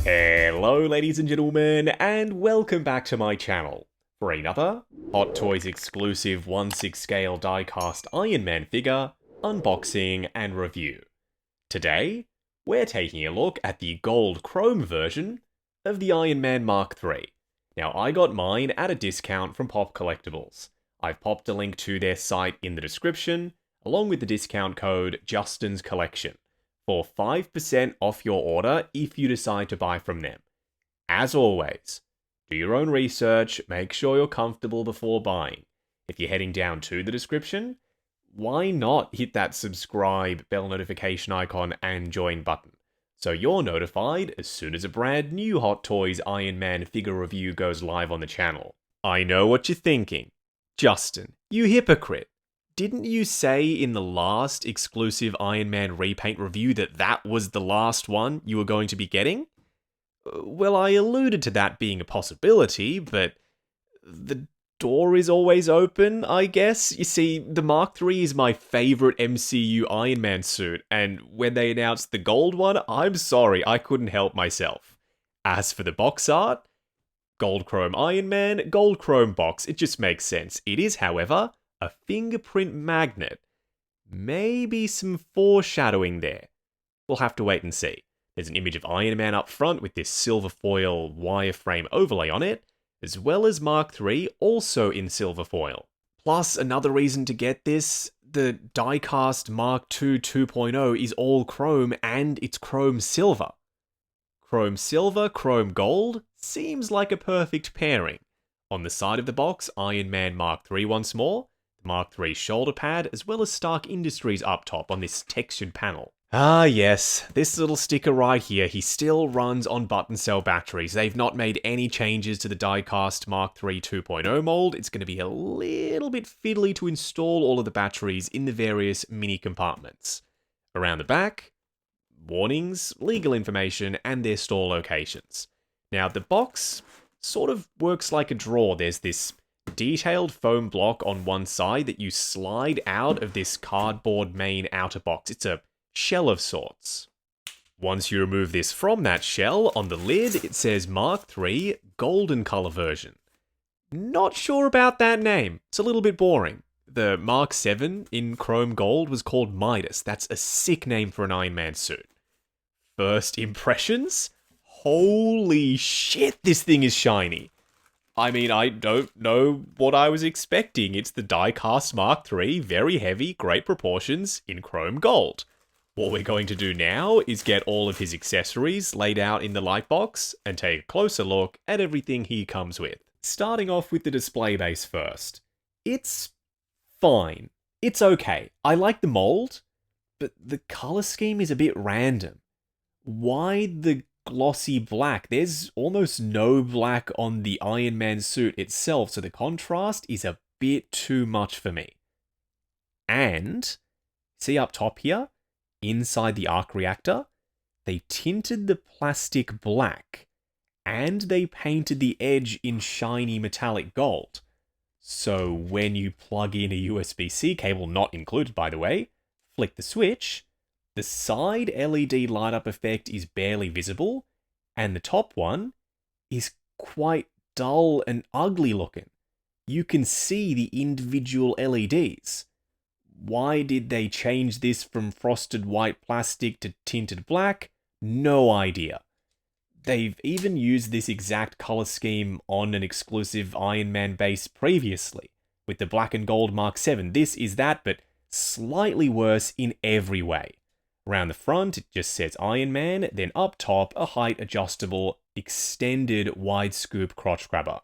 Hello ladies and gentlemen, and welcome back to my channel for another Hot Toys exclusive 1/6 scale diecast Iron Man figure unboxing and review. Today, we're taking a look at the gold chrome version of the Iron Man Mark III. Now I got mine at a discount from Pop Collectibles. I've popped a link to their site in the description, along with the discount code Justin's Collection, for 5% off your order if you decide to buy from them. As always, do your own research, make sure you're comfortable before buying. If you're heading down to the description, why not hit that subscribe, bell notification icon, and join button, so you're notified as soon as a brand new Hot Toys Iron Man figure review goes live on the channel. I know what you're thinking. Justin, you hypocrite. Didn't you say in the last exclusive Iron Man repaint review that that was the last one you were going to be getting? Well, I alluded to that being a possibility, but the door is always open, I guess. You see, the Mark III is my favorite MCU Iron Man suit, and when they announced the gold one, I'm sorry, I couldn't help myself. As for the box art, gold chrome Iron Man, gold chrome box, it just makes sense. It is, however, a fingerprint magnet. Maybe some foreshadowing there. We'll have to wait and see. There's an image of Iron Man up front with this silver foil wireframe overlay on it, as well as Mark III also in silver foil. Plus, another reason to get this, the Diecast Mark II 2.0 is all chrome and it's chrome silver. Chrome silver, chrome gold seems like a perfect pairing. On the side of the box, Iron Man Mark III once more, Mark III shoulder pad, as well as Stark Industries up top on this textured panel. Ah yes, this little sticker right here, he still runs on button cell batteries. They've not made any changes to the Diecast Mark III 2.0 mold. It's going to be a little bit fiddly to install all of the batteries in the various mini compartments. Around the back, warnings, legal information, and their store locations. Now the box sort of works like a drawer. There's this detailed foam block on one side that you slide out of this cardboard main outer box. It's a shell of sorts. Once you remove this from that shell, on the lid it says Mark III golden color version. Not sure about that name. It's a little bit boring. The Mark VII in chrome gold was called Midas. That's a sick name for an Iron Man suit. First impressions? Holy shit, this thing is shiny. I mean, I don't know what I was expecting. It's the Diecast Mark III, very heavy, great proportions, in chrome gold. What we're going to do now is get all of his accessories laid out in the light box and take a closer look at everything he comes with. Starting off with the display base first. It's fine. It's okay. I like the mold, but the color scheme is a bit random. Why the glossy black? There's almost no black on the Iron Man suit itself, so the contrast is a bit too much for me. And, see up top here, inside the arc reactor, they tinted the plastic black, and they painted the edge in shiny metallic gold. So when you plug in a USB-C cable, not included by the way, flick the switch, the side LED light up effect is barely visible, and the top one is quite dull and ugly looking. You can see the individual LEDs. Why did they change this from frosted white plastic to tinted black? No idea. They've even used this exact color scheme on an exclusive Iron Man base previously, with the black and gold Mark VII. This is that, but slightly worse in every way. Around the front, it just says Iron Man, then up top, a height-adjustable, extended wide scoop crotch grabber.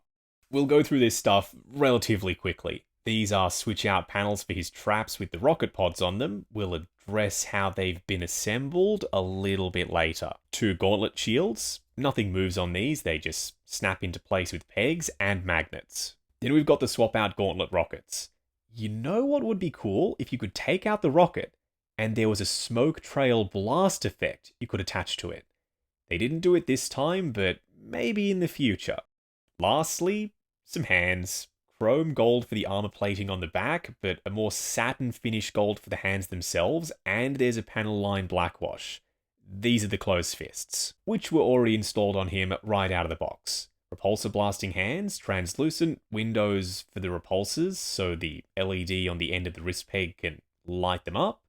We'll go through this stuff relatively quickly. These are switch-out panels for his traps with the rocket pods on them. We'll address how they've been assembled a little bit later. 2 gauntlet shields. Nothing moves on these, they just snap into place with pegs and magnets. Then we've got the swap-out gauntlet rockets. You know what would be cool? If you could take out the rocket, and there was a smoke trail blast effect you could attach to it. They didn't do it this time, but maybe in the future. Lastly, some hands. Chrome gold for the armor plating on the back, but a more satin finish gold for the hands themselves, and there's a panel line blackwash. these are the closed fists, which were already installed on him right out of the box. Repulsor blasting hands, translucent windows for the repulsors, so the LED on the end of the wrist peg can light them up.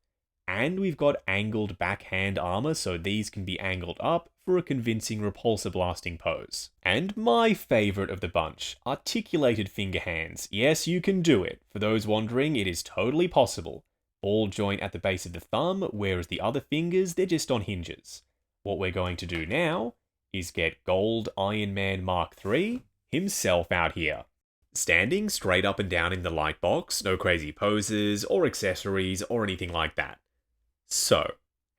And we've got angled backhand armor, so these can be angled up for a convincing repulsor blasting pose. And my favorite of the bunch, articulated finger hands. Yes, you can do it. For those wondering, it is totally possible. Ball joint at the base of the thumb, whereas the other fingers, they're just on hinges. What we're going to do now is get Gold Iron Man Mark III himself out here. Standing straight up and down in the light box, no crazy poses or accessories or anything like that. So,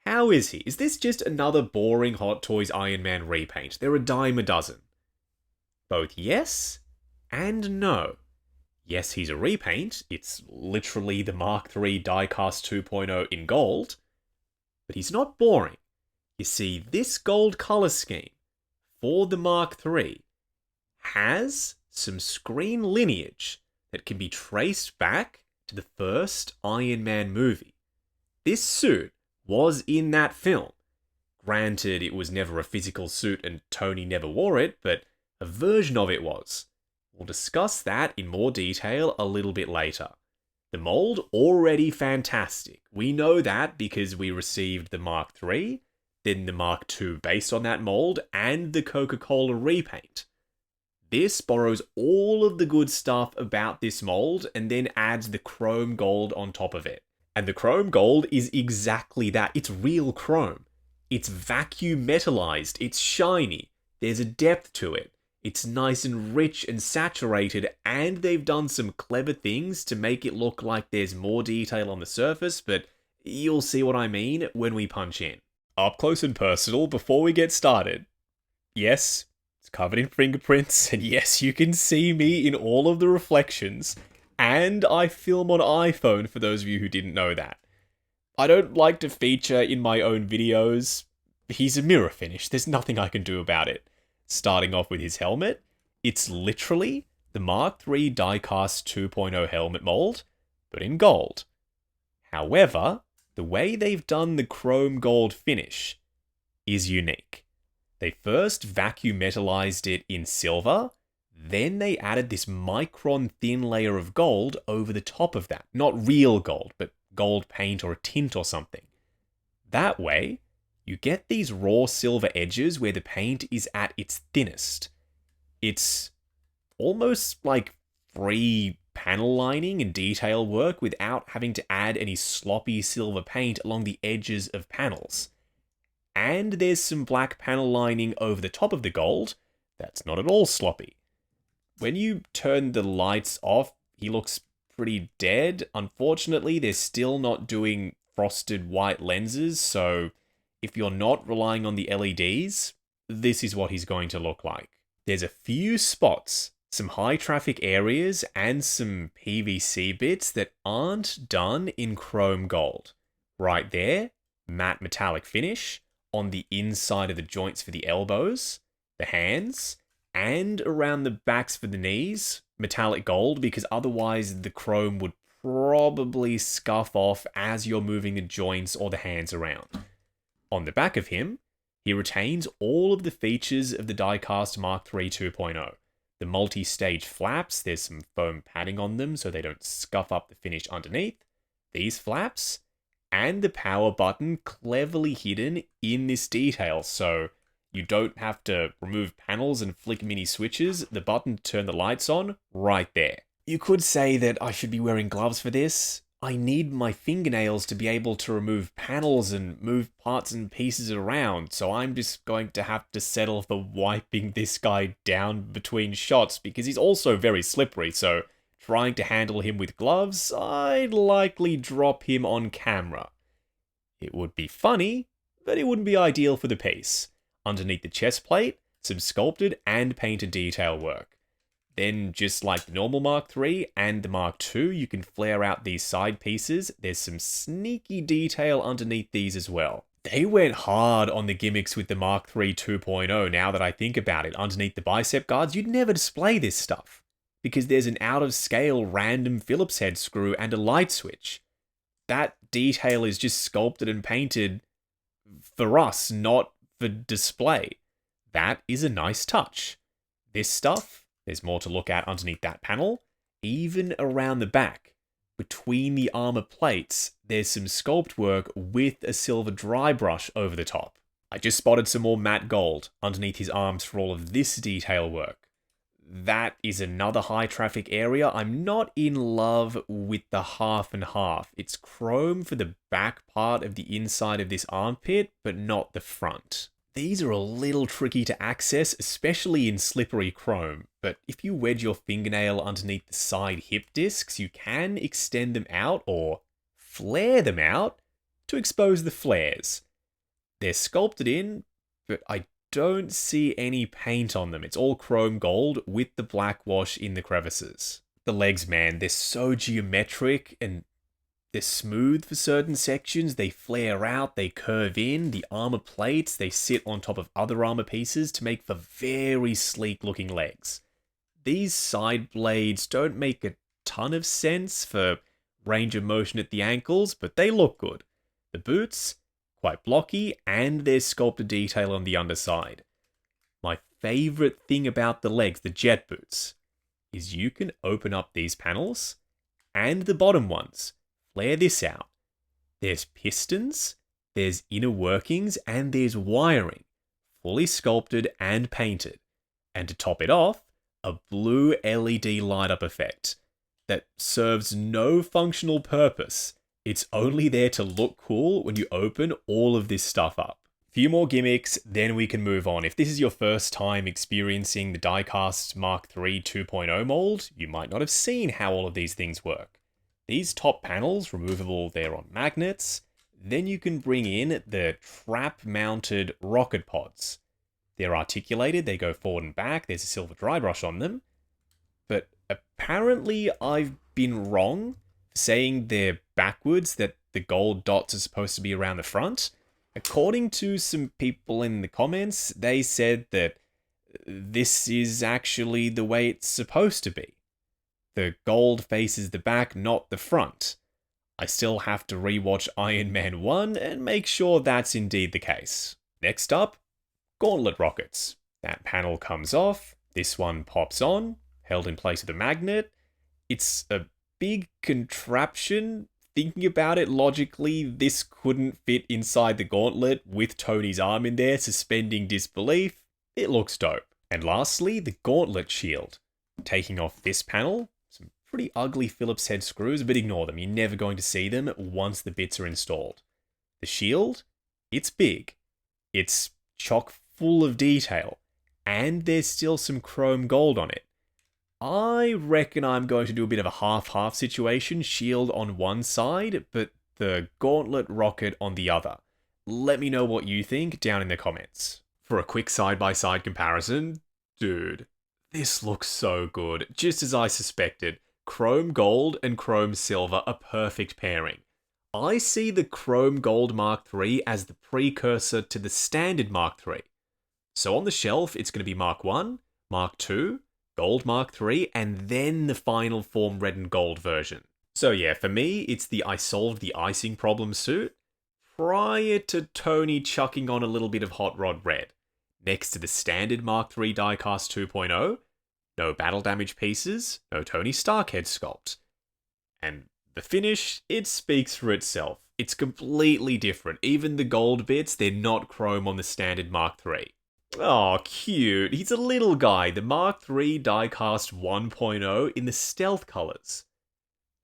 how is he? Is this just another boring Hot Toys Iron Man repaint? They're a dime a dozen. Both yes and no. Yes, he's a repaint. It's literally the Mark III Diecast 2.0 in gold. But he's not boring. You see, this gold color scheme for the Mark III has some screen lineage that can be traced back to the first Iron Man movie. This suit was in that film. Granted, it was never a physical suit and Tony never wore it, but a version of it was. We'll discuss that in more detail a little bit later. The mold, already fantastic. We know that because we received the Mark III, then the Mark II based on that mold, and the Coca-Cola repaint. This borrows all of the good stuff about this mold and then adds the chrome gold on top of it. And the chrome gold is exactly that. It's real chrome. It's vacuum metallized. It's shiny. There's a depth to it. It's nice and rich and saturated, and they've done some clever things to make it look like there's more detail on the surface, but you'll see what I mean when we punch in. Up close and personal before we get started. Yes, it's covered in fingerprints, and yes, you can see me in all of the reflections. And I film on iPhone, for those of you who didn't know that. I don't like to feature in my own videos. He's a mirror finish, there's nothing I can do about it. Starting off with his helmet, it's literally the Mark III Diecast 2.0 helmet mold, but in gold. However, the way they've done the chrome gold finish is unique. They first vacuum metallized it in silver, then they added this micron thin layer of gold over the top of that. Not real gold, but gold paint or a tint or something. That way, you get these raw silver edges where the paint is at its thinnest. It's almost like free panel lining and detail work without having to add any sloppy silver paint along the edges of panels. And there's some black panel lining over the top of the gold that's not at all sloppy. When you turn the lights off, he looks pretty dead. Unfortunately, they're still not doing frosted white lenses, so if you're not relying on the LEDs, this is what he's going to look like. There's a few spots, some high traffic areas, and some PVC bits that aren't done in chrome gold. Right there, matte metallic finish on the inside of the joints for the elbows, the hands, and around the backs for the knees, metallic gold, because otherwise the chrome would probably scuff off as you're moving the joints or the hands around. On the back of him, he retains all of the features of the Diecast Mark III 2.0. The multi-stage flaps, there's some foam padding on them so they don't scuff up the finish underneath. These flaps, and the power button cleverly hidden in this detail, so you don't have to remove panels and flick mini switches. The button to turn the lights on, right there. You could say that I should be wearing gloves for this. I need my fingernails to be able to remove panels and move parts and pieces around, so I'm just going to have to settle for wiping this guy down between shots because he's also very slippery, so trying to handle him with gloves, I'd likely drop him on camera. It would be funny, but it wouldn't be ideal for the piece. Underneath the chest plate, some sculpted and painted detail work. Then, just like the normal Mark III and the Mark II, you can flare out these side pieces. There's some sneaky detail underneath these as well. They went hard on the gimmicks with the Mark III 2.0 now that I think about it. Underneath the bicep guards, you'd never display this stuff, because there's an out-of-scale random Phillips head screw and a light switch. That detail is just sculpted and painted for us, not for display. That is a nice touch. This stuff, there's more to look at underneath that panel. Even around the back, between the armor plates, there's some sculpt work with a silver dry brush over the top. I just spotted some more matte gold underneath his arms for all of this detail work. That is another high traffic area. I'm not in love with the half and half. It's chrome for the back part of the inside of this armpit, but not the front. These are a little tricky to access, especially in slippery chrome, but if you wedge your fingernail underneath the side hip discs, you can extend them out or flare them out to expose the flares. They're sculpted in, but I don't see any paint on them. It's all chrome gold with the black wash in the crevices. The legs, man, they're so geometric and they're smooth for certain sections. They flare out, they curve in. The armor plates, they sit on top of other armor pieces to make for very sleek looking legs. These side blades don't make a ton of sense for range of motion at the ankles, but they look good. The boots, quite blocky, and there's sculpted detail on the underside. My favorite thing about the legs, the jet boots, is you can open up these panels and the bottom ones. Flare this out. There's pistons, there's inner workings, and there's wiring, fully sculpted and painted. And to top it off, a blue LED light up effect that serves no functional purpose. It's only there to look cool when you open all of this stuff up. Few more gimmicks, then we can move on. If this is your first time experiencing the Diecast Mark III 2.0 mold, you might not have seen how all of these things work. These top panels, removable, they're on magnets. Then you can bring in the trap-mounted rocket pods. They're articulated, they go forward and back, there's a silver dry brush on them. But apparently I've been wrong saying they're backwards, that the gold dots are supposed to be around the front. According to some people in the comments, they said that this is actually the way it's supposed to be. The gold faces the back, not the front. I still have to rewatch Iron Man 1 and make sure that's indeed the case. Next up, gauntlet rockets. That panel comes off, this one pops on, held in place with a magnet. It's a big contraption. Thinking about it logically, this couldn't fit inside the gauntlet with Tony's arm in there, suspending disbelief. It looks dope. And lastly, the gauntlet shield. Taking off this panel, some pretty ugly Phillips head screws, but ignore them. You're never going to see them once the bits are installed. The shield, it's big. It's chock full of detail. And there's still some chrome gold on it. I reckon I'm going to do a bit of a half-half situation, shield on one side, but the gauntlet rocket on the other. Let me know what you think down in the comments. For a quick side-by-side comparison, dude, this looks so good. Just as I suspected, chrome gold and chrome silver are perfect pairing. I see the chrome gold Mark III as the precursor to the standard Mark III. So on the shelf, it's going to be Mark I, Mark II, Gold Mark III, and then the final form red and gold version. So yeah, for me, it's the I solved the icing problem suit prior to Tony chucking on a little bit of hot rod red. Next to the standard Mark III Diecast 2.0, no battle damage pieces, no Tony Stark head sculpt. And the finish, it speaks for itself. It's completely different. Even the gold bits, they're not chrome on the standard Mark III. Oh, cute. He's a little guy, the Mark III Diecast 1.0 in the stealth colors.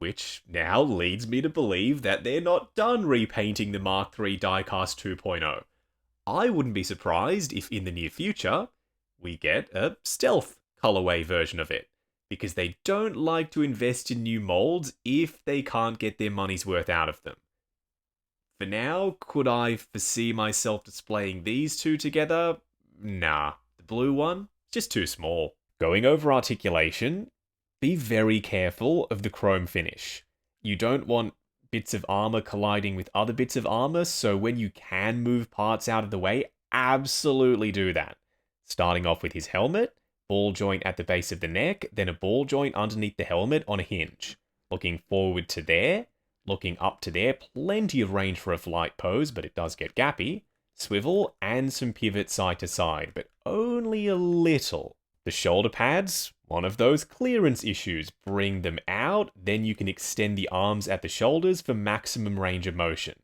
Which now leads me to believe that they're not done repainting the Mark III Diecast 2.0. I wouldn't be surprised if in the near future, we get a stealth colorway version of it. Because they don't like to invest in new molds if they can't get their money's worth out of them. For now, could I foresee myself displaying these two together? Nah, the blue one, just too small. Going over articulation, be very careful of the chrome finish. You don't want bits of armor colliding with other bits of armor, so when you can move parts out of the way, absolutely do that. Starting off with his helmet, ball joint at the base of the neck, then a ball joint underneath the helmet on a hinge. Looking forward to there, looking up to there, plenty of range for a flight pose, but it does get gappy. swivel, and some pivot side to side, but only a little. The shoulder pads, one of those clearance issues. Bring them out, then you can extend the arms at the shoulders for maximum range of motion.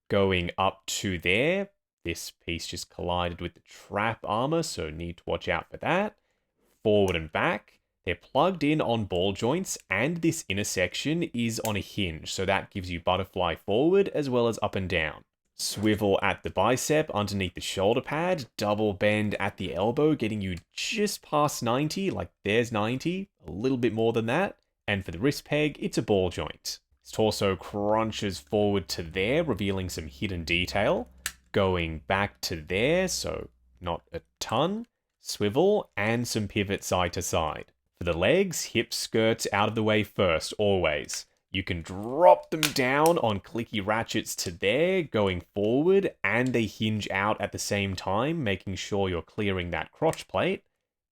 Going up to there, this piece just collided with the trap armor, so need to watch out for that. Forward and back, they're plugged in on ball joints, and this intersection is on a hinge, so that gives you butterfly forward as well as up and down. Swivel at the bicep underneath the shoulder pad, double bend at the elbow, getting you just past 90, like there's 90, a little bit more than that. And for the wrist peg, it's a ball joint. His torso crunches forward to there, revealing some hidden detail. Going back to there, so not a ton. Swivel and some pivot side to side. For the legs, hips, skirts out of the way first, always. You can drop them down on clicky ratchets to there, going forward, and they hinge out at the same time, making sure you're clearing that crotch plate.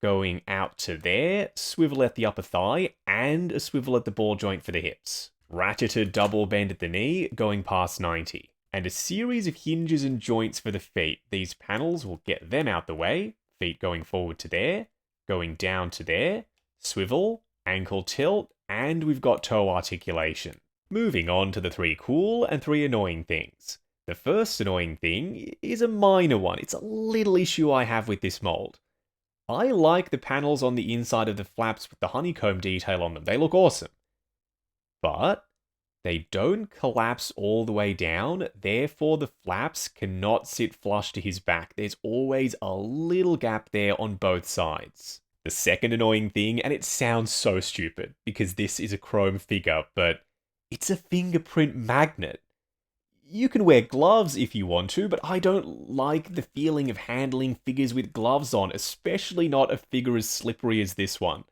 Going out to there, swivel at the upper thigh, and a swivel at the ball joint for the hips. Ratcheted double bend at the knee, going past 90. And a series of hinges and joints for the feet. These panels will get them out the way. Feet going forward to there, going down to there, swivel, ankle tilt, and we've got toe articulation. Moving on to the 3 cool and 3 annoying things. The first annoying thing is a minor one. It's a little issue I have with this mold. I like the panels on the inside of the flaps with the honeycomb detail on them. They look awesome. But they don't collapse all the way down, therefore the flaps cannot sit flush to his back. There's always a little gap there on both sides. The second annoying thing, and it sounds so stupid because this is a chrome figure, but it's a fingerprint magnet. You can wear gloves if you want to, but I don't like the feeling of handling figures with gloves on, especially not a figure as slippery as this one.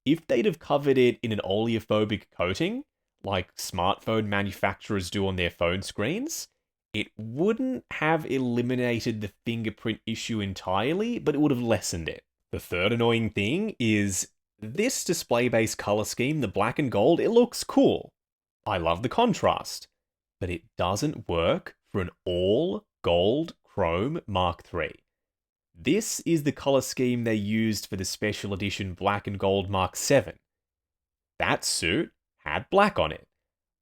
If they'd have covered it in an oleophobic coating, like smartphone manufacturers do on their phone screens, it wouldn't have eliminated the fingerprint issue entirely, but it would have lessened it. The third annoying thing is this display-based color scheme, the black and gold, it looks cool. I love the contrast, but it doesn't work for an all-gold chrome Mark III. This is the color scheme they used for the special edition black and gold Mark VII. That suit had black on it.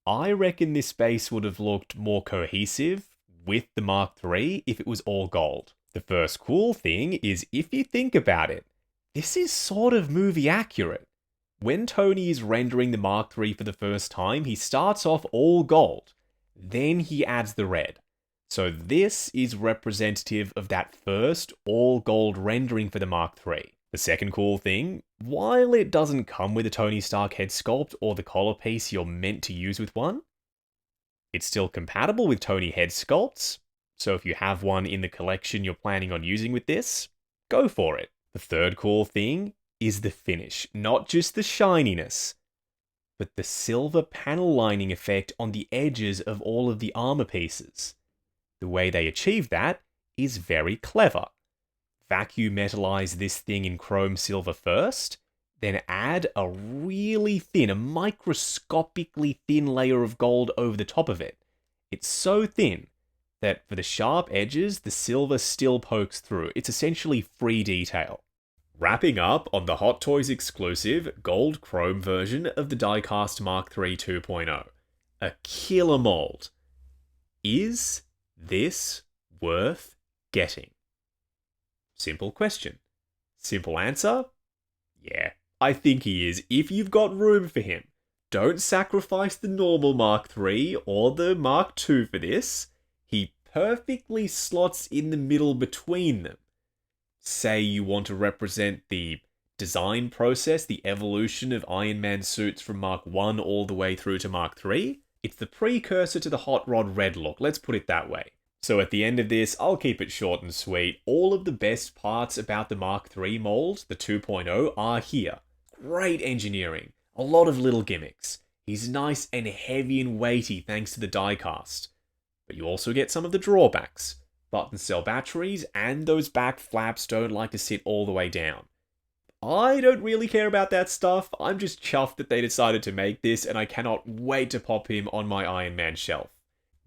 I reckon this base would have looked more cohesive with the Mark III if it was all gold. The first cool thing is, if you think about it, this is sort of movie accurate. When Tony is rendering the Mark III for the first time, he starts off all gold. Then he adds the red. So this is representative of that first all gold rendering for the Mark III. The second cool thing, while it doesn't come with a Tony Stark head sculpt or the collar piece you're meant to use with one, it's still compatible with Tony head sculpts. So if you have one in the collection you're planning on using with this, go for it. The third cool thing is the finish, not just the shininess, but the silver panel lining effect on the edges of all of the armor pieces. The way they achieve that is very clever. Vacuum metallize this thing in chrome silver first, then add a really thin, a microscopically thin layer of gold over the top of it. It's so thin that for the sharp edges, the silver still pokes through. It's essentially free detail. Wrapping up on the Hot Toys exclusive gold chrome version of the Diecast Mark III 2.0. A killer mold. Is this worth getting? Simple question. Simple answer? Yeah, I think he is, if you've got room for him. Don't sacrifice the normal Mark III or the Mark II for this. He perfectly slots in the middle between them. Say you want to represent the design process, the evolution of Iron Man suits from Mark I all the way through to Mark III. It's the precursor to the Hot Rod Red look, let's put it that way. So at the end of this, I'll keep it short and sweet. All of the best parts about the Mark III mold, the 2.0, are here. Great engineering, a lot of little gimmicks. He's nice and heavy and weighty thanks to the diecast. But you also get some of the drawbacks. Button cell batteries and those back flaps don't like to sit all the way down. I don't really care about that stuff. I'm just chuffed that they decided to make this, and I cannot wait to pop him on my Iron Man shelf.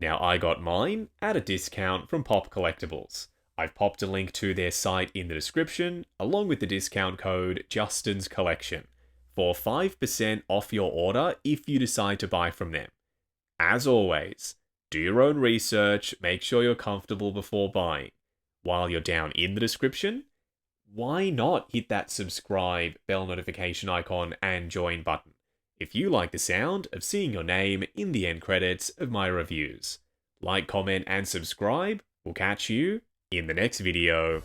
Now, I got mine at a discount from Pop Collectibles. I've popped a link to their site in the description, along with the discount code Justin's Collection, for 5% off your order if you decide to buy from them. As always, do your own research, make sure you're comfortable before buying. While you're down in the description, why not hit that subscribe, bell notification icon, and join button if you like the sound of seeing your name in the end credits of my reviews. Like, comment, and subscribe. We'll catch you in the next video.